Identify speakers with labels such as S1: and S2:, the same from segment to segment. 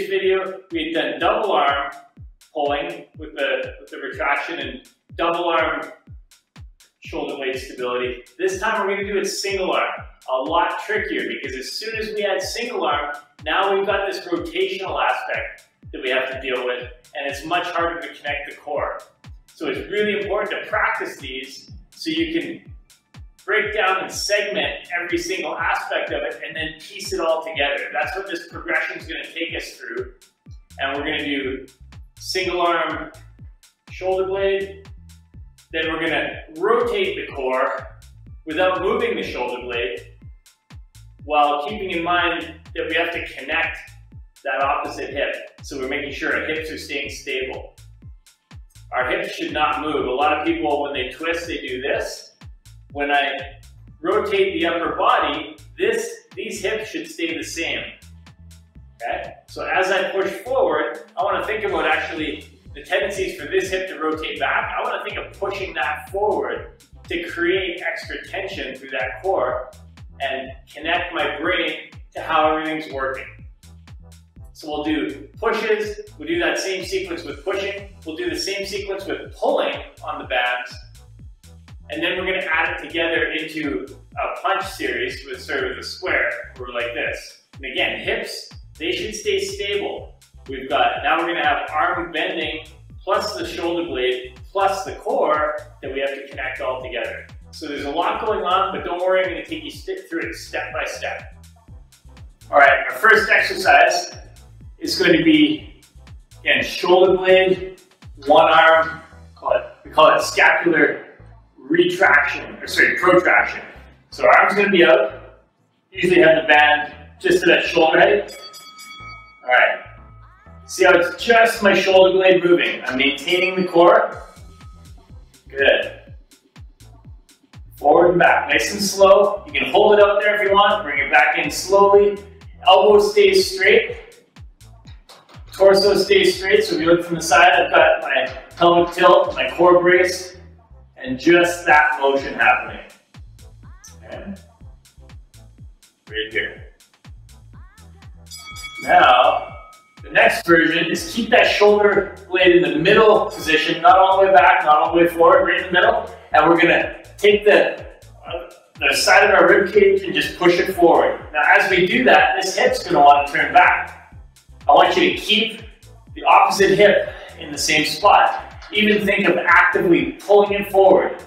S1: video, we had done double arm pulling with the retraction and double arm shoulder blade stability. This time we're going to do it single arm. A lot trickier because as soon as we add single arm, now we've got this rotational aspect that we have to deal with, and it's much harder to connect the core. So it's really important to practice these so you can break down and segment every single aspect of it and then piece it all together. That's what this progression is going to take us through. And we're going to do single arm shoulder blade, then we're going to rotate the core without moving the shoulder blade, while keeping in mind that we have to connect that opposite hip. So we're making sure our hips are staying stable. Our hips should not move. A lot of people, when they twist, they do this. When I rotate the upper body, these hips should stay the same. Okay? So as I push forward, I want to think about actually the tendencies for this hip to rotate back. I want to think of pushing that forward to create extra tension through that core and connect my brain to how everything's working. So we'll do pushes, we'll do that same sequence with pushing, we'll do the same sequence with pulling on the bands, and then we're going to add it together into a punch series with sort of a square, where we're like this. And again, hips, they should stay stable. Now we're going to have arm bending plus the shoulder blade plus the core that we have to connect all together. So there's a lot going on, but don't worry, I'm going to take you through it step by step. All right, our first exercise is going to be, again, shoulder blade, one arm, we call it scapular retraction, or sorry, protraction. So our arm's going to be out, usually have the band just to that shoulder height. All right, see how it's just my shoulder blade moving. I'm maintaining the core. Good. Forward and back, nice and slow. You can hold it out there if you want, bring it back in slowly. Elbow stays straight. Torso stays straight, so if you look from the side, I've got my pelvic tilt, my core brace, and just that motion happening. Okay. Right here. Now, the next version is keep that shoulder blade in the middle position, not all the way back, not all the way forward, right in the middle. And we're gonna take the side of our rib cage and just push it forward. Now, as we do that, this hip's gonna want to turn back. I want you to keep the opposite hip in the same spot. Even think of actively pulling it forward.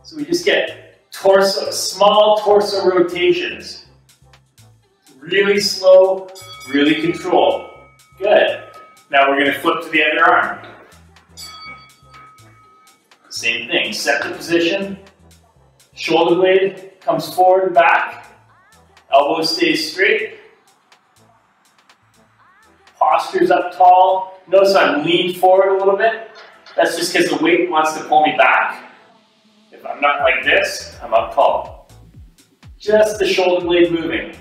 S1: So we just get small torso rotations. Really slow, really controlled. Good. Now we're going to flip to the other arm. Same thing, set the position. Shoulder blade comes forward and back. Elbow stays straight. Posture's up tall. Notice I'm leaned forward a little bit. That's just because the weight wants to pull me back. If I'm not like this, I'm up tall. Just the shoulder blade moving.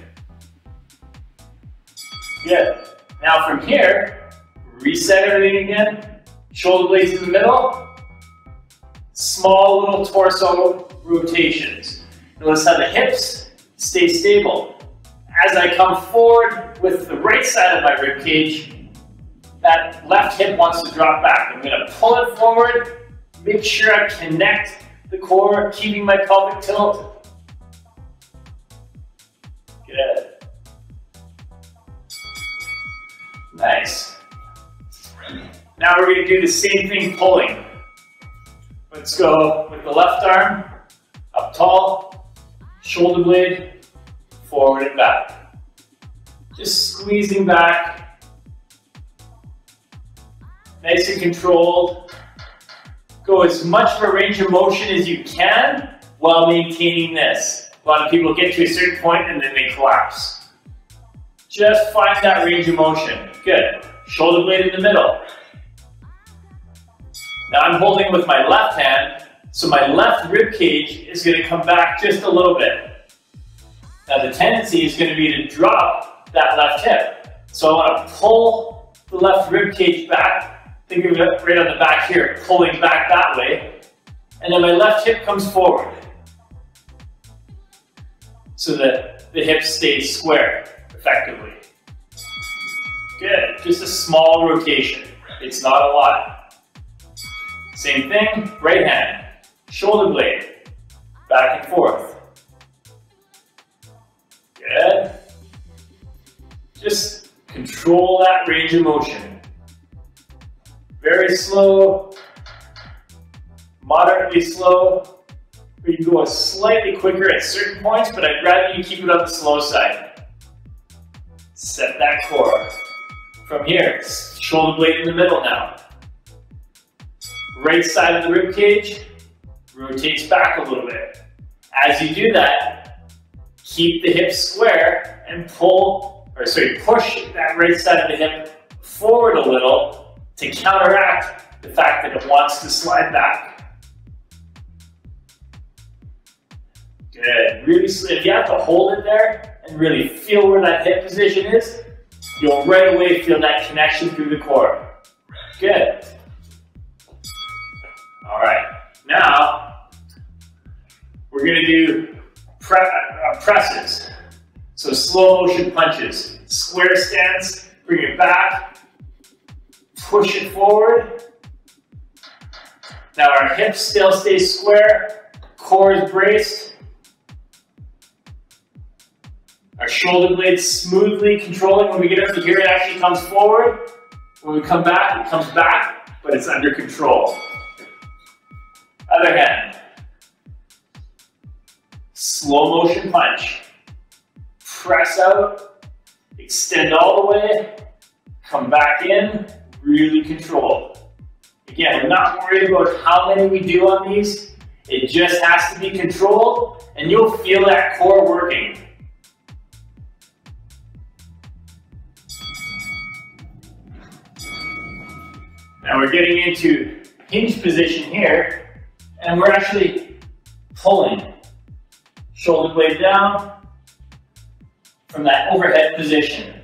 S1: Good. Now from here, reset everything again. Shoulder blades in the middle. Small little torso rotations. Notice how the hips stay stable. As I come forward with the right side of my rib cage, that left hip wants to drop back. I'm going to pull it forward, make sure I connect the core, keeping my pelvic tilt. Good. Nice. Now we're going to do the same thing pulling. Let's go with the left arm, up tall, shoulder blade, forward and back. Just squeezing back. Nice and controlled. Go as much of a range of motion as you can while maintaining this. A lot of people get to a certain point and then they collapse. Just find that range of motion. Good. Shoulder blade in the middle. Now I'm holding with my left hand, so my left rib cage is going to come back just a little bit. Now the tendency is going to be to drop that left hip. So I want to pull the left rib cage back. Think of it right on the back here, pulling back that way. And then my left hip comes forward. So that the hip stays square, effectively. Good, just a small rotation. It's not a lot. Same thing, right hand, shoulder blade, back and forth. Good. Just control that range of motion. Very slow, moderately slow. We can go slightly quicker at certain points, but I'd rather you keep it on the slow side. Set that core. From here, shoulder blade in the middle now. Right side of the rib cage rotates back a little bit. As you do that, keep the hips square and push that right side of the hip forward a little to counteract the fact that it wants to slide back. Good. Really, if you have to hold it there and really feel where that hip position is, you'll right away feel that connection through the core. Good. All right. Now, we're going to do presses. So slow motion punches. Square stance, bring it back, push it forward. Now our hips still stay square, core is braced. Our shoulder blades smoothly controlling. When we get up to here, it actually comes forward. When we come back, it comes back, but it's under control. Other hand. Slow motion punch. Press out, extend all the way, come back in, really control. Again, we're not worried about how many we do on these. It just has to be controlled, and you'll feel that core working. Now we're getting into hinge position here, and we're actually pulling. Shoulder blade down from that overhead position.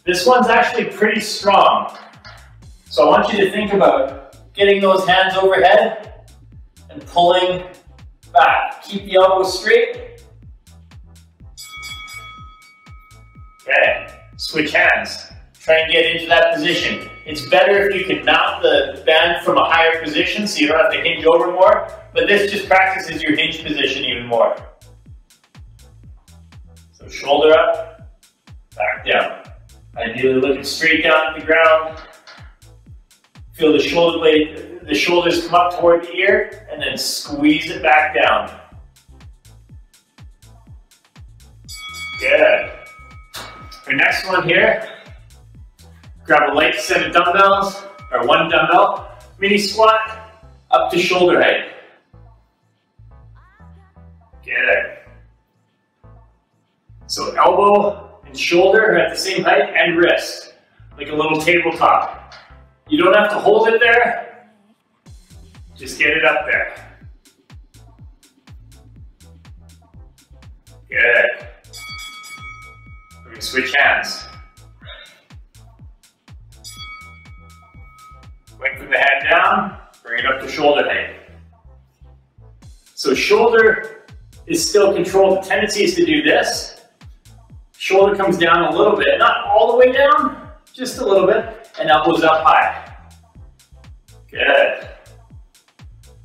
S1: This one's actually pretty strong. So I want you to think about getting those hands overhead and pulling back. Keep the elbows straight. Okay, switch hands. Try and get into that position. It's better if you can mount the band from a higher position so you don't have to hinge over more, but this just practices your hinge position even more. So shoulder up, back down. Ideally looking straight down at the ground. Feel the shoulder blade, the shoulders come up toward the ear, and then squeeze it back down. Good. Our next one here, grab a light set of dumbbells, or one dumbbell, mini squat, up to shoulder height. Good. So elbow and shoulder are at the same height, and wrist, like a little tabletop. You don't have to hold it there, just get it up there. Good. We're going to switch hands. Lengthen the head down, bring it up to shoulder height. So shoulder is still controlled. The tendency is to do this. Shoulder comes down a little bit, not all the way down, just a little bit, and elbows up high. Good.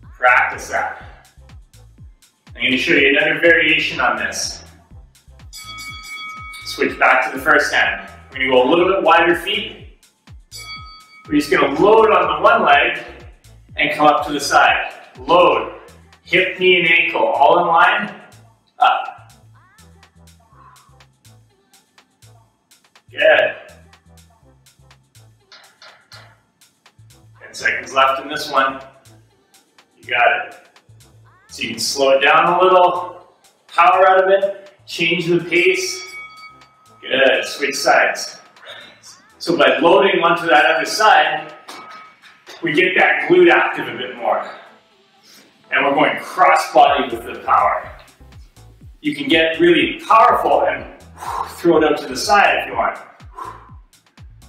S1: Practice that. I'm going to show you another variation on this. Switch back to the first hand. We're going to go a little bit wider feet. We're just going to load on the one leg and come up to the side. Load. Hip, knee, and ankle all in line. Up. Good. 10 seconds left in this one. You got it. So you can slow it down a little, power out of it, change the pace. Good, switch sides. So by loading onto that other side, we get that glute active a bit more. And we're going cross-body with the power. You can get really powerful and throw it out to the side if you want.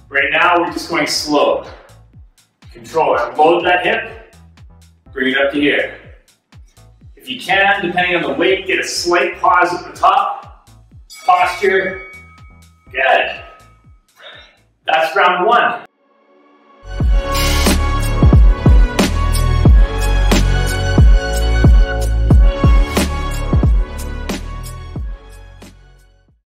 S1: Right now, we're just going slow. Control it. Load that hip, bring it up to here. If you can, depending on the weight, get a slight pause at the top. Posture. Good. That's round one.